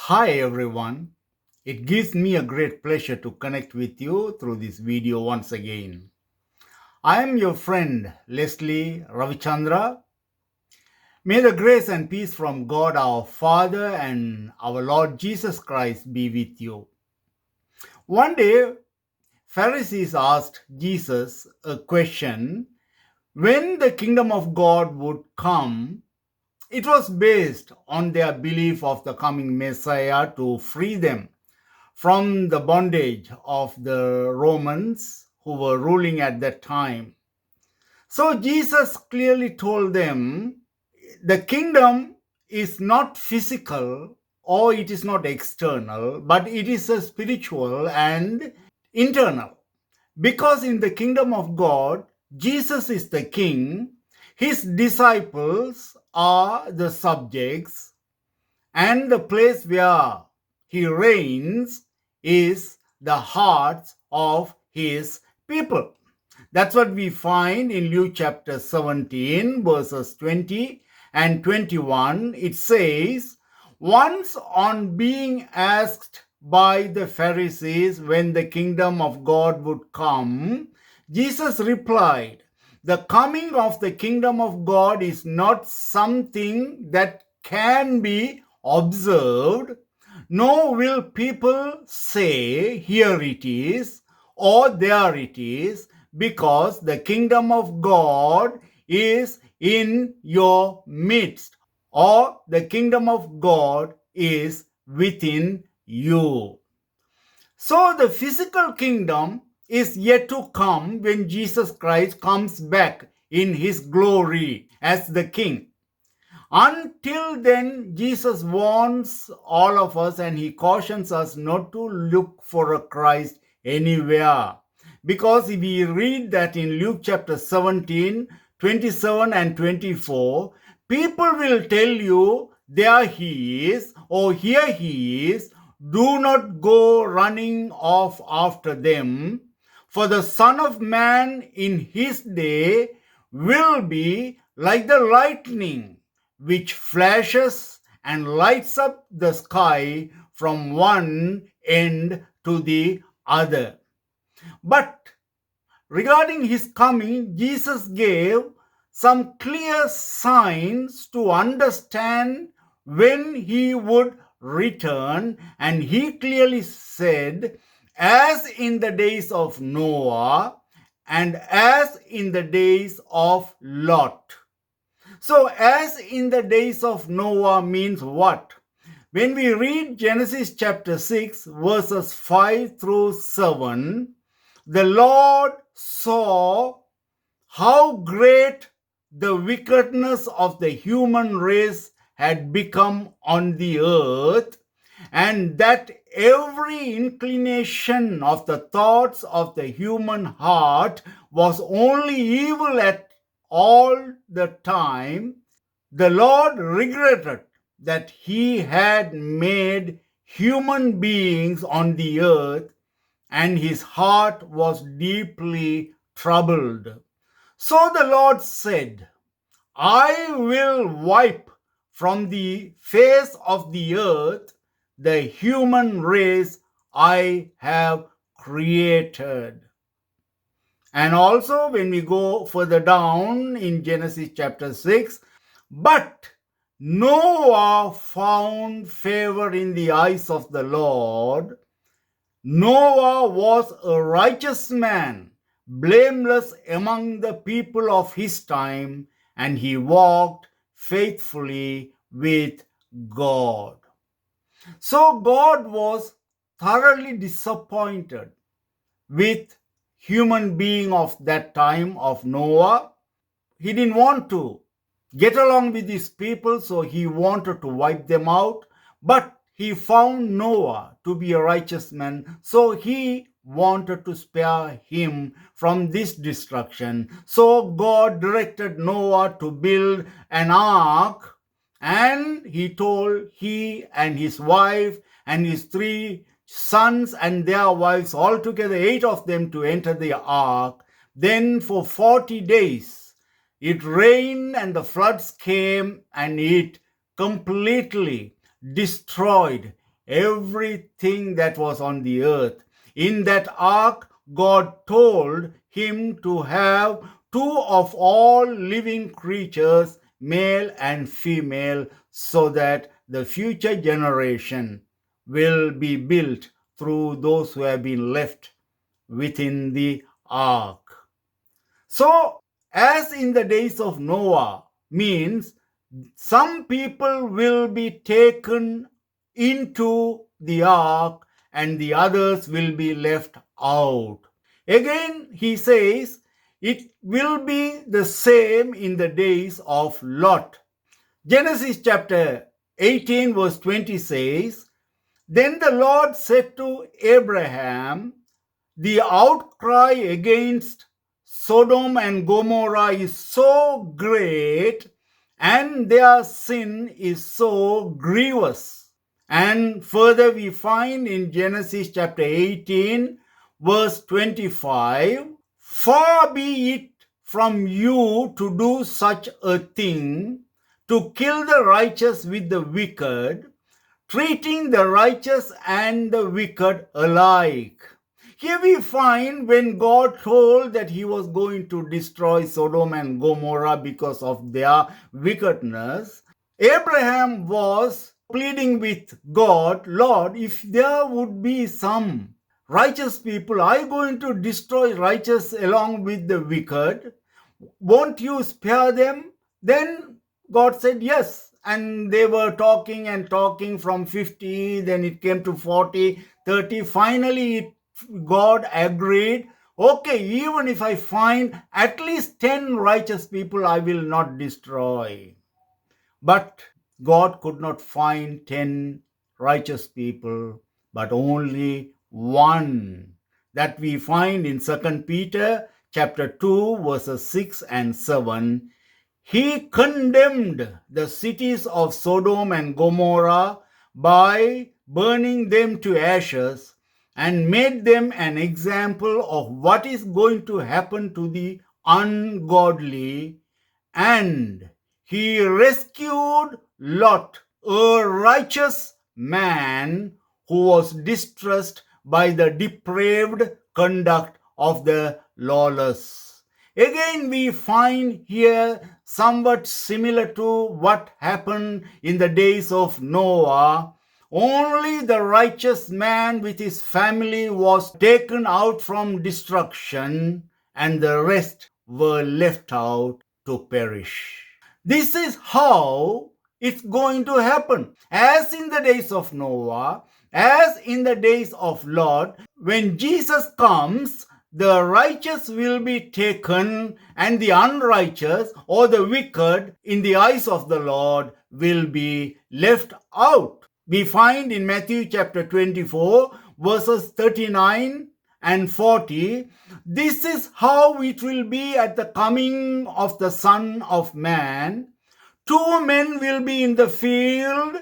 Hi everyone. It gives me a great pleasure to connect with you through this video once again. I am your friend Leslie Ravichandra. May the grace and peace from God our Father and our Lord Jesus Christ be with you. One day, Pharisees asked Jesus a question when the kingdom of God would come. It was based on their belief of the coming Messiah to free them from the bondage of the Romans who were ruling at that time. So Jesus clearly told them the kingdom is not physical or it is not external, but it is a spiritual and internal. Because in the kingdom of God, Jesus is the king, his disciples are the subjects, and the place where he reigns is the hearts of his people. That's what we find in Luke chapter 17, verses 20 and 21. It says, once on being asked by the Pharisees when the kingdom of God would come, Jesus replied, the coming of the kingdom of God is not something that can be observed, nor will people say, here it is, or there it is, because the kingdom of God is in your midst, or the kingdom of God is within you. So the physical kingdom is yet to come when Jesus Christ comes back in his glory as the king. Until then, Jesus warns all of us and he cautions us not to look for a Christ anywhere. Because if we read that in Luke chapter 17, 27 and 24, people will tell you, there he is, or here he is. Do not go running off after them, for the Son of Man in his day will be like the lightning which flashes and lights up the sky from one end to the other. But regarding his coming, Jesus gave some clear signs to understand when he would return, and he clearly said, as in the days of Noah and as in the days of Lot. So, as in the days of Noah means what? When we read Genesis chapter 6, verses 5 through 7, the Lord saw how great the wickedness of the human race had become on the earth, and that every inclination of the thoughts of the human heart was only evil at all the time. The Lord regretted that he had made human beings on the earth, and his heart was deeply troubled. So the Lord said, I will wipe from the face of the earth the human race I have created. And also, when we go further down in Genesis chapter 6, but Noah found favor in the eyes of the Lord. Noah was a righteous man, blameless among the people of his time, and he walked faithfully with God. So God was thoroughly disappointed with human being of that time of Noah. He didn't want to get along with these people, so he wanted to wipe them out. But he found Noah to be a righteous man, so he wanted to spare him from this destruction. So God directed Noah to build an ark, and he told he and his wife and his 3 sons and their wives, altogether 8 of them, to enter the ark. Then for 40 days it rained and the floods came and it completely destroyed everything that was on the earth. In that ark, God told him to have two of all living creatures, male and female, so that the future generation will be built through those who have been left within the ark. So, as in the days of Noah, means some people will be taken into the ark and the others will be left out. Again, he says, it will be the same in the days of Lot. Genesis chapter 18 verse 20 says, Then the Lord said to Abraham, the outcry against Sodom and Gomorrah is so great and their sin is so grievous. And further we find in Genesis chapter 18 verse 25, Far be it from you to do such a thing, to kill the righteous with the wicked, treating the righteous and the wicked alike. Here we find when God told that he was going to destroy Sodom and Gomorrah because of their wickedness, Abraham was pleading with God, Lord, if there would be some righteous people, are you going to destroy righteous along with the wicked? Won't you spare them? Then God said yes. And they were talking and talking from 50, then it came to 40, 30. Finally, God agreed, okay, even if I find at least 10 righteous people, I will not destroy. But God could not find 10 righteous people, but only one. That we find in 2 Peter chapter 2, verses 6 and 7. He condemned the cities of Sodom and Gomorrah by burning them to ashes and made them an example of what is going to happen to the ungodly. And he rescued Lot, a righteous man who was distressed by the depraved conduct of the lawless. Again, we find here somewhat similar to what happened in the days of Noah. Only the righteous man with his family was taken out from destruction, and the rest were left out to perish. This is how it's going to happen. As in the days of Noah, as in the days of Lot, when Jesus comes, the righteous will be taken and the unrighteous or the wicked in the eyes of the Lord will be left out. We find in Matthew chapter 24 verses 39 and 40, this is how it will be at the coming of the Son of Man. 2 men will be in the field,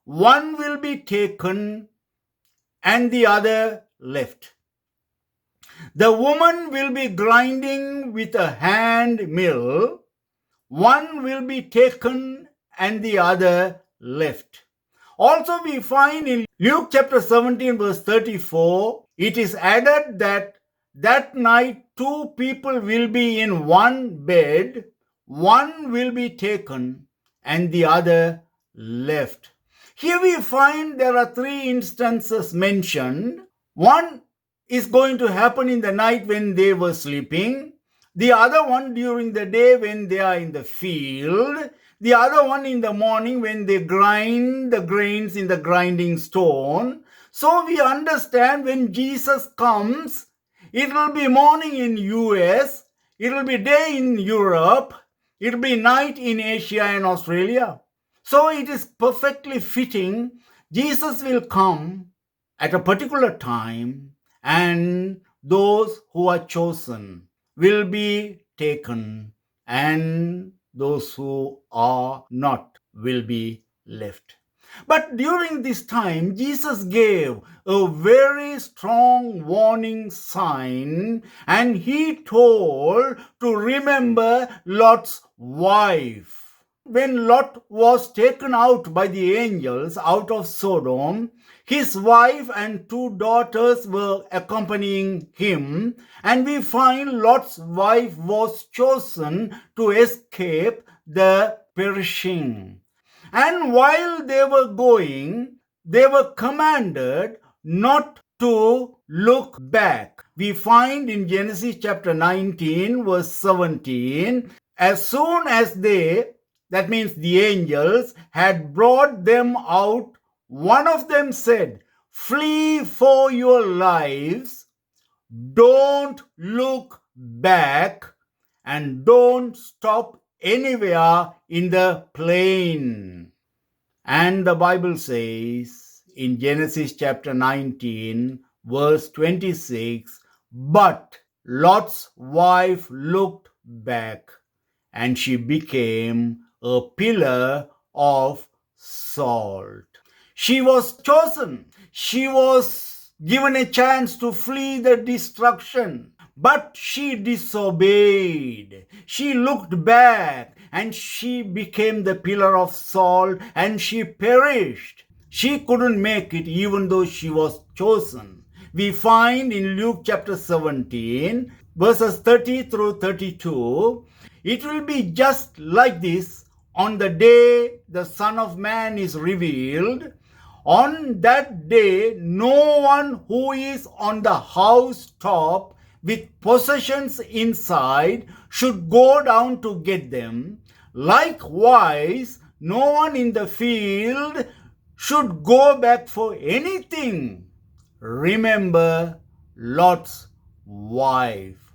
one will be taken and the other left. The woman will be grinding with a hand mill, one will be taken and the other left. Also we find in Luke chapter 17 verse 34, it is added that night 2 people will be in one bed, one will be taken and the other left. Here we find there are 3 instances mentioned. One is going to happen in the night when they were sleeping, the other one during the day when they are in the field, the other one in the morning when they grind the grains in the grinding stone. So we understand when Jesus comes, it will be morning in US, it will be day in Europe, it will be night in Asia and Australia. So it is perfectly fitting. Jesus will come at a particular time and those who are chosen will be taken and those who are not will be left. But during this time, Jesus gave a very strong warning sign and he told to remember Lot's wife. when Lot was taken out by the angels out of Sodom, his wife and 2 daughters were accompanying him, and we find Lot's wife was chosen to escape the perishing. And while they were going, they were commanded not to look back. We find in Genesis chapter 19, verse 17, as soon as they, that means the angels, had brought them out, one of them said, "Flee for your lives, don't look back, and don't stop anywhere in the plain." And the Bible says in Genesis chapter 19, verse 26, "But Lot's wife looked back, and she became a pillar of salt." She was chosen. She was given a chance to flee the destruction, but she disobeyed. She looked back, and she became the pillar of salt, and she perished. She couldn't make it even though she was chosen. We find in Luke chapter 17, verses 30 through 32, "It will be just like this on the day the Son of Man is revealed. On that day, no one who is on the housetop with possessions inside should go down to get them. Likewise, no one in the field should go back for anything. Remember Lot's wife."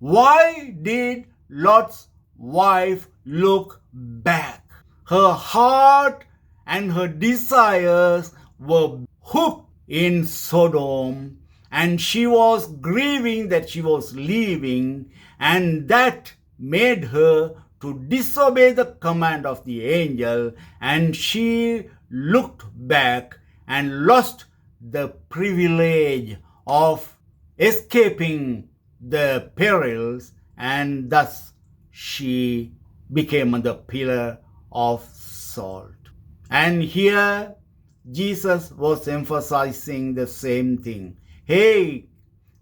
Why did Lot's wife look back? Her heart and her desires were hooked in Sodom, and she was grieving that she was leaving, and that made her to disobey the command of the angel, and she looked back and lost the privilege of escaping the perils, and thus she became the pillar of salt. And here Jesus was emphasizing the same thing. Hey,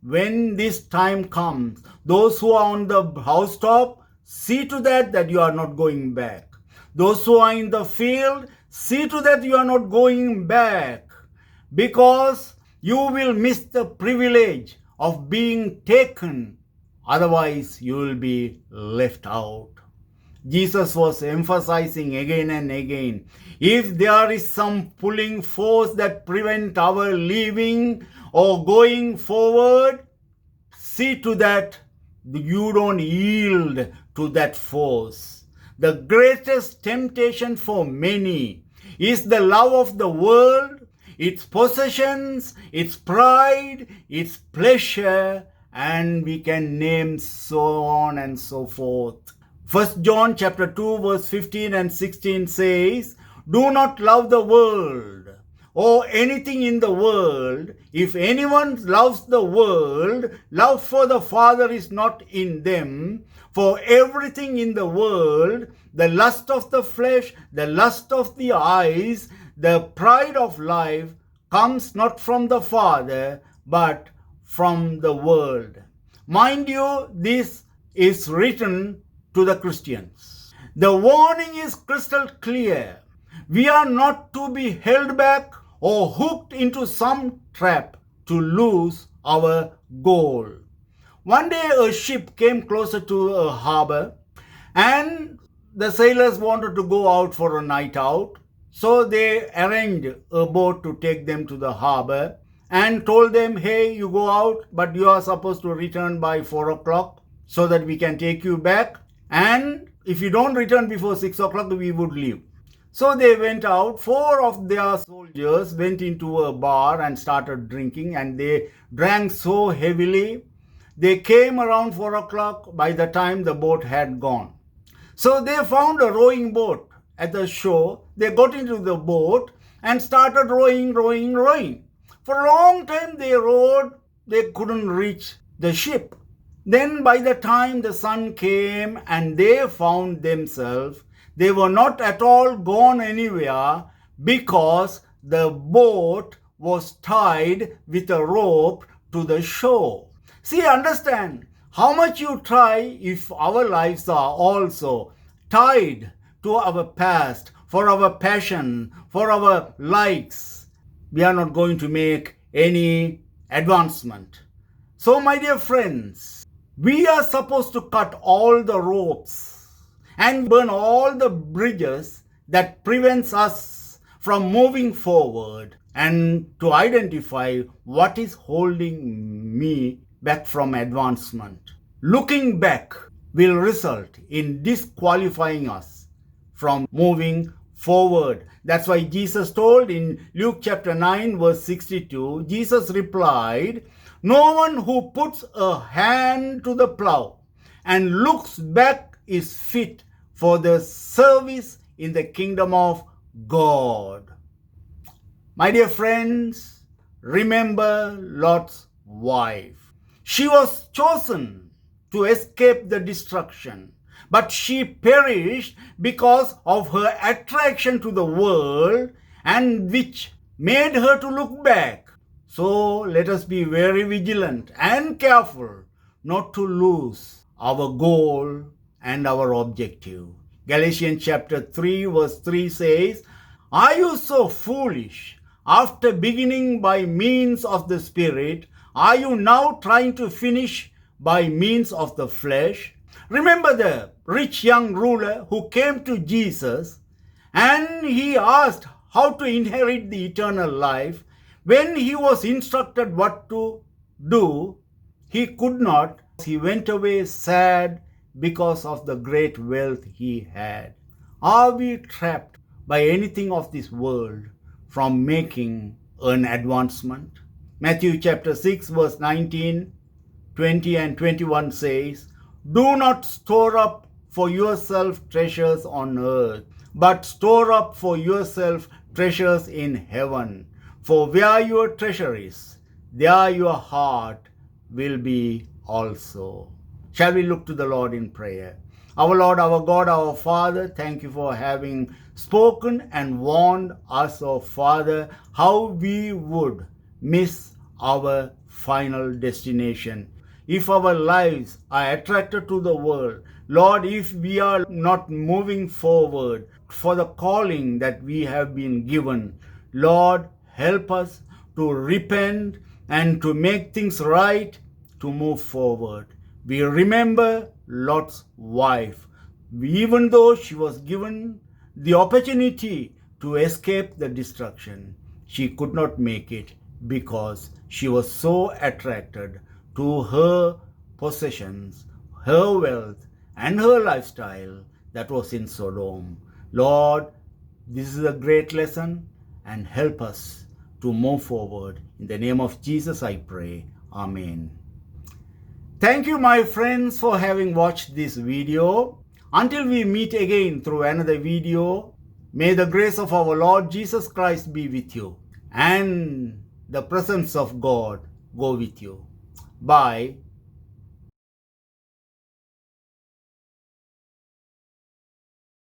when this time comes, those who are on the housetop, see to that you are not going back. Those who are in the field, see to that you are not going back, because you will miss the privilege of being taken. Otherwise, you will be left out. Jesus was emphasizing again and again, if there is some pulling force that prevents our leaving or going forward, see to that you don't yield to that force. The greatest temptation for many is the love of the world, its possessions, its pride, its pleasure, and we can name so on and so forth. 1 John chapter 2 verse 15 and 16 says, "Do not love the world or anything in the world. If anyone loves the world, love for the Father is not in them. For everything in the world, the lust of the flesh, the lust of the eyes, the pride of life, comes not from the Father, but from the world." Mind you, this is written to the Christians. The warning is crystal clear. We are not to be held back or hooked into some trap to lose our goal. One day a ship came closer to a harbor, and the sailors wanted to go out for a night out. So they arranged a boat to take them to the harbor and told them, "Hey, you go out, but you are supposed to return by 4 o'clock so that we can take you back. And if you don't return before 6 o'clock, we would leave." So they went out. 4 of their soldiers went into a bar and started drinking, and they drank so heavily. They came around 4 o'clock by the time the boat had gone. So they found a rowing boat at the shore. They got into the boat and started rowing. For a long time they rowed. They couldn't reach the ship. Then by the time the sun came and they found themselves They were not at all gone anywhere because the boat was tied with a rope to the shore. See, understand, how much you try if our lives are also tied to our past, for our passion, for our likes, we are not going to make any advancement. So, my dear friends, we are supposed to cut all the ropes and burn all the bridges that prevents us from moving forward, and to identify what is holding me back from advancement. Looking back will result in disqualifying us from moving forward. That's why Jesus told in Luke chapter 9 verse 62, Jesus replied, "No one who puts a hand to the plow and looks back is fit for the service in the kingdom of God." My dear friends, remember Lot's wife. She was chosen to escape the destruction, but she perished because of her attraction to the world, and which made her to look back. So let us be very vigilant and careful not to lose our goal and our objective. Galatians chapter 3 verse 3 says, "Are you so foolish? After beginning by means of the Spirit, are you now trying to finish by means of the flesh?" Remember the rich young ruler who came to Jesus and he asked how to inherit the eternal life. When he was instructed what to do, he could not. He went away sad because of the great wealth he had. Are we trapped by anything of this world from making an advancement? Matthew chapter 6 verse 19, 20 and 21 says, "Do not store up for yourself treasures on earth, but store up for yourself treasures in heaven. For where your treasure is, there your heart will be also." Shall we look to the Lord in prayer? Our Lord, our God, our Father, thank you for having spoken and warned us, oh Father, how we would miss our final destination. If our lives are attracted to the world, Lord, if we are not moving forward for the calling that we have been given, Lord, help us to repent and to make things right, to move forward. We remember Lot's wife. Even though she was given the opportunity to escape the destruction, she could not make it because she was so attracted to her possessions, her wealth, and her lifestyle that was in Sodom. Lord, this is a great lesson, and help us to move forward. In the name of Jesus I pray. Amen. Thank you, my friends, for having watched this video. Until we meet again through another video, may the grace of our Lord Jesus Christ be with you, and the presence of God go with you. Bye.